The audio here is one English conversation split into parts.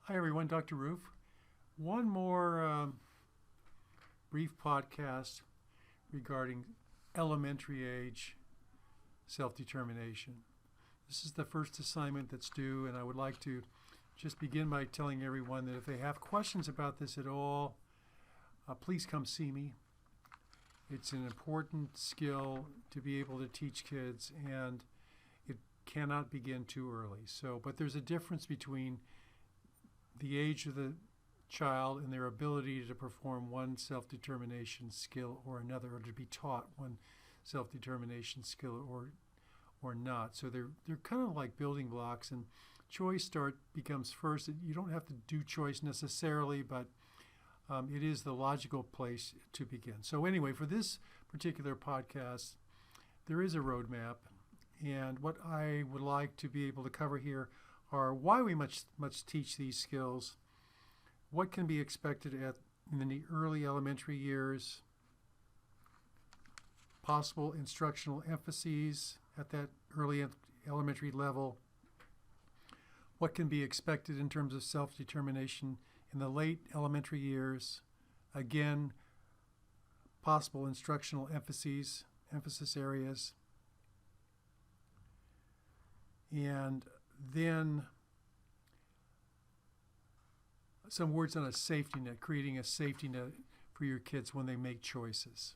Hi, everyone. Dr. Roof. One more brief podcast regarding elementary age self-determination. This is the first assignment that's due, and I would like to just begin by telling everyone that if they have questions about this at all, please come see me. It's an important skill to be able to teach kids, and it cannot begin too early. But there's a difference between the age of the child and their ability to perform one self-determination skill or another, or to be taught one self-determination skill or not. So they're kind of like building blocks, and choice becomes first. You don't have to do choice necessarily, but it is the logical place to begin. So anyway, for this particular podcast, there is a roadmap, and what I would like to be able to cover here are why we must teach these skills, what can be expected in the early elementary years, possible instructional emphases at that early elementary level, what can be expected in terms of self-determination in the late elementary years, again, possible instructional emphasis areas, and then some words on a safety net, creating a safety net for your kids when they make choices.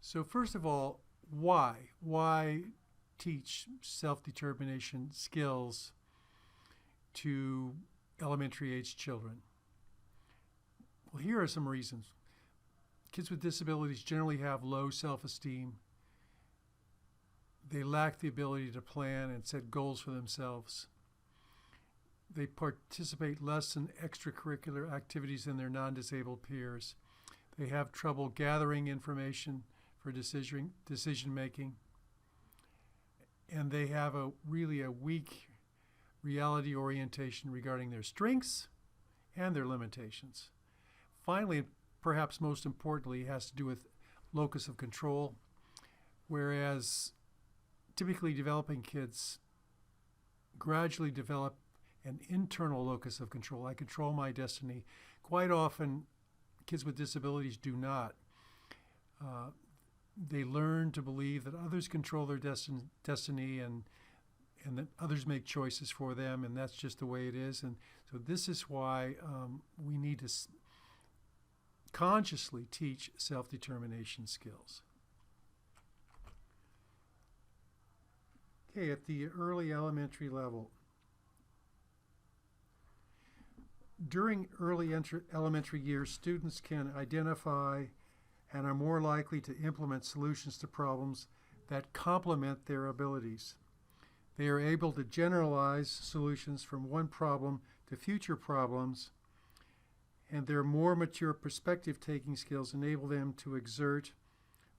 So first of all, why? Why teach self-determination skills to elementary age children? Well, here are some reasons. Kids with disabilities generally have low self-esteem. They lack the ability to plan and set goals for themselves. They participate less in extracurricular activities than their non-disabled peers. They have trouble gathering information for decision making. And they have really a weak reality orientation regarding their strengths and their limitations. Finally, perhaps most importantly, it has to do with locus of control, whereas typically developing kids gradually develop an internal locus of control. I control my destiny. Quite often, kids with disabilities do not. They learn to believe that others control their destiny and that others make choices for them, and that's just the way it is. And so this is why we need to consciously teach self-determination skills. Okay, at the early elementary level. During early elementary years, students can identify and are more likely to implement solutions to problems that complement their abilities. They are able to generalize solutions from one problem to future problems, and their more mature perspective-taking skills enable them to exert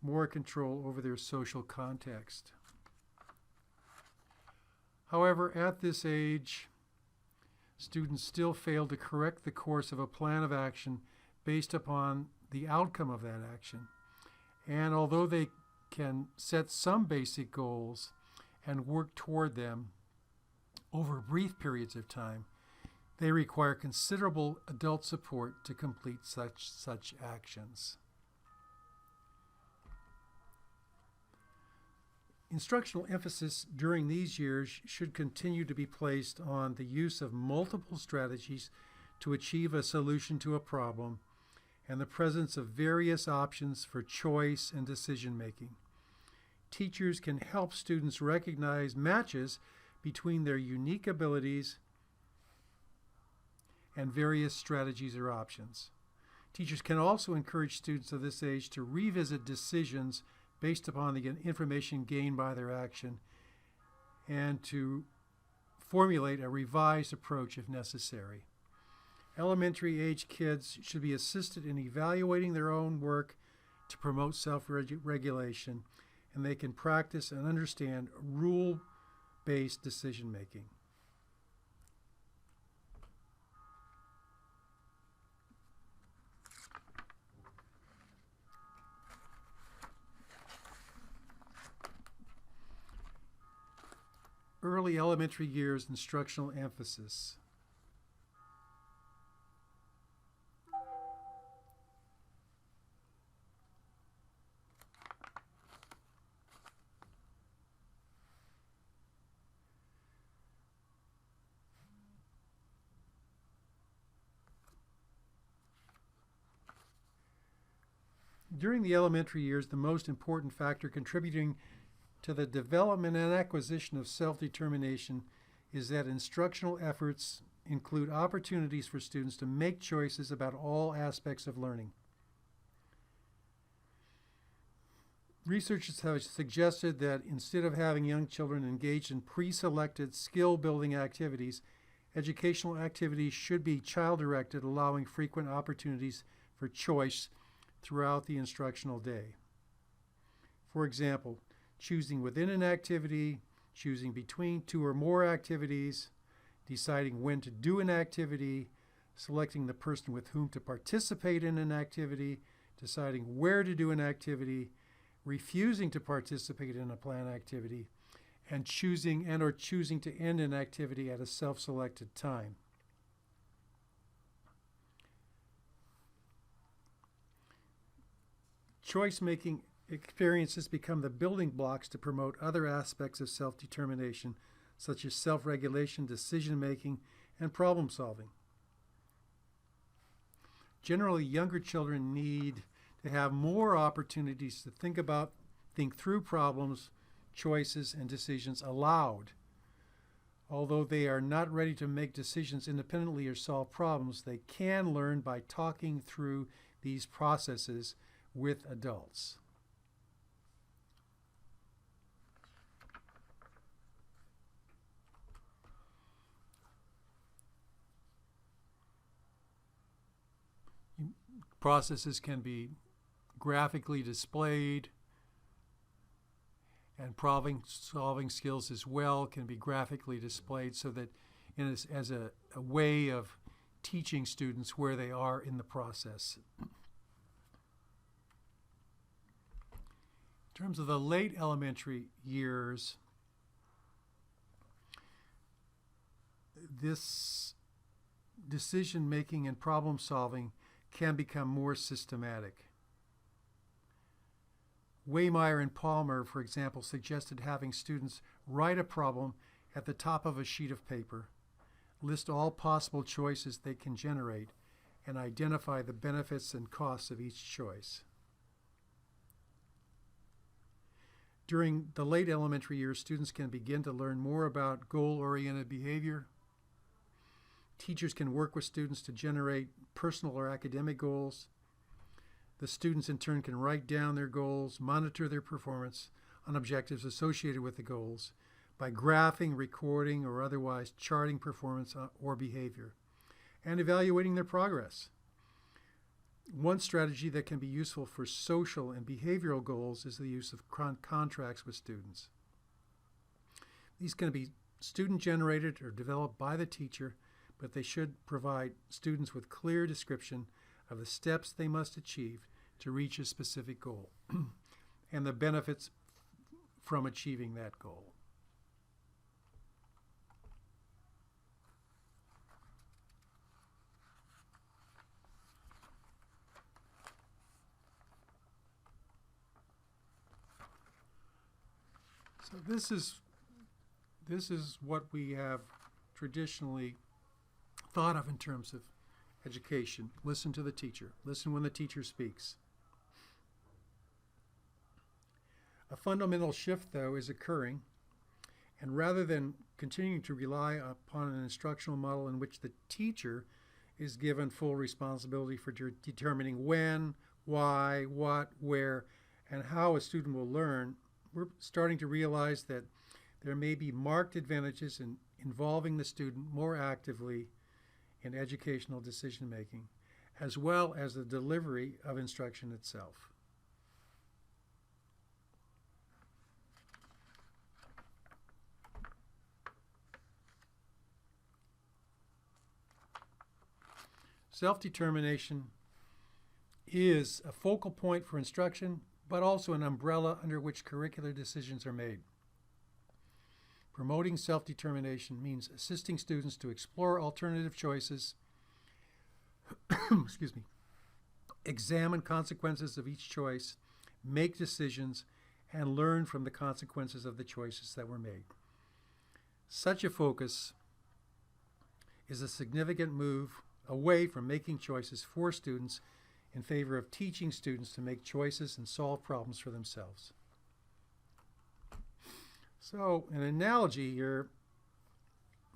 more control over their social context. However, at this age, students still fail to correct the course of a plan of action based upon the outcome of that action. And although they can set some basic goals and work toward them over brief periods of time, they require considerable adult support to complete such actions. Instructional emphasis during these years should continue to be placed on the use of multiple strategies to achieve a solution to a problem and the presence of various options for choice and decision making. Teachers can help students recognize matches between their unique abilities and various strategies or options. Teachers can also encourage students of this age to revisit decisions based upon the information gained by their action and to formulate a revised approach if necessary. Elementary age kids should be assisted in evaluating their own work to promote self-regulation, and they can practice and understand rule-based decision making. early elementary years instructional emphasis. During the elementary years, the most important factor contributing to the development and acquisition of self-determination is that instructional efforts include opportunities for students to make choices about all aspects of learning. Researchers have suggested that instead of having young children engaged in pre-selected skill-building activities, educational activities should be child-directed, allowing frequent opportunities for choice throughout the instructional day. For example, choosing within an activity, choosing between two or more activities, deciding when to do an activity, selecting the person with whom to participate in an activity, deciding where to do an activity, refusing to participate in a planned activity, and choosing to end an activity at a self-selected time. Choice-making experiences become the building blocks to promote other aspects of self-determination, such as self-regulation, decision-making, and problem-solving. Generally, younger children need to have more opportunities to think through problems, choices, and decisions aloud. Although they are not ready to make decisions independently or solve problems, they can learn by talking through these processes with adults. Processes can be graphically displayed, and problem-solving skills as well can be graphically displayed, so that as a way of teaching students where they are in the process. In terms of the late elementary years, this decision-making and problem-solving can become more systematic. Waymeyer and Palmer, for example, suggested having students write a problem at the top of a sheet of paper, list all possible choices they can generate, and identify the benefits and costs of each choice. During the late elementary years, students can begin to learn more about goal-oriented behavior. Teachers can work with students to generate personal or academic goals. The students, in turn, can write down their goals, monitor their performance on objectives associated with the goals by graphing, recording, or otherwise charting performance or behavior, and evaluating their progress. One strategy that can be useful for social and behavioral goals is the use of contracts with students. These can be student-generated or developed by the teacher, but they should provide students with clear description of the steps they must achieve to reach a specific goal and the benefits from achieving that goal. So this is what we have traditionally thought of in terms of education. Listen to the teacher. Listen when the teacher speaks. A fundamental shift, though, is occurring, and rather than continuing to rely upon an instructional model in which the teacher is given full responsibility for determining when, why, what, where, and how a student will learn, we're starting to realize that there may be marked advantages in involving the student more actively in educational decision-making, as well as the delivery of instruction itself. Self-determination is a focal point for instruction, but also an umbrella under which curricular decisions are made. Promoting self-determination means assisting students to explore alternative choices, excuse me, examine consequences of each choice, make decisions, and learn from the consequences of the choices that were made. Such a focus is a significant move away from making choices for students in favor of teaching students to make choices and solve problems for themselves. So an analogy here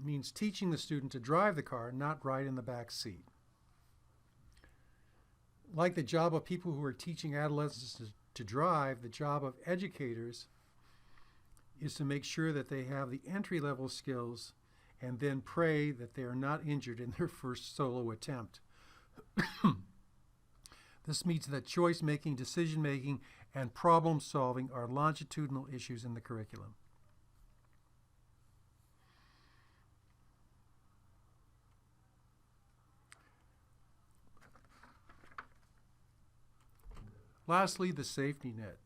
means teaching the student to drive the car, not ride in the back seat. Like the job of people who are teaching adolescents to drive, the job of educators is to make sure that they have the entry-level skills and then pray that they are not injured in their first solo attempt. This means that choice-making, decision-making, and problem-solving are longitudinal issues in the curriculum. Lastly, the safety net.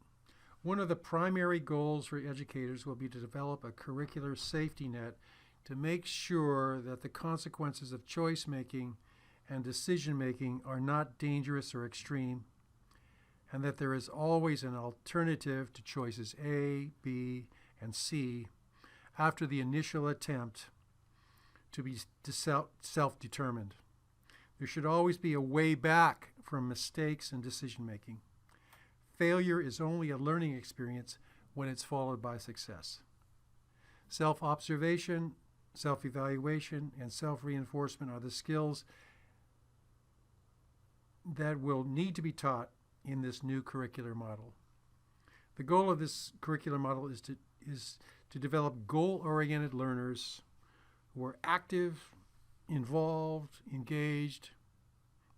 One of the primary goals for educators will be to develop a curricular safety net to make sure that the consequences of choice-making and decision-making are not dangerous or extreme, and that there is always an alternative to choices A, B, and C after the initial attempt to be self-determined. There should always be a way back from mistakes and decision-making. Failure is only a learning experience when it's followed by success. Self-observation, self-evaluation, and self-reinforcement are the skills that will need to be taught in this new curricular model. The goal of this curricular model is to develop goal-oriented learners who are active, involved, engaged,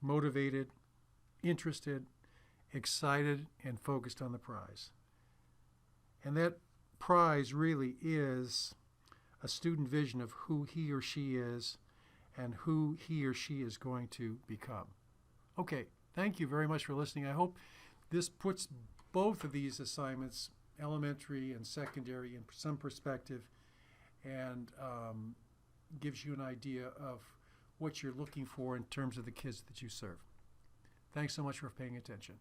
motivated, interested, excited, and focused on the prize. And that prize really is a student vision of who he or she is and who he or she is going to become. Okay, thank you very much for listening. I hope this puts both of these assignments, elementary and secondary, in some perspective and gives you an idea of what you're looking for in terms of the kids that you serve. Thanks so much for paying attention.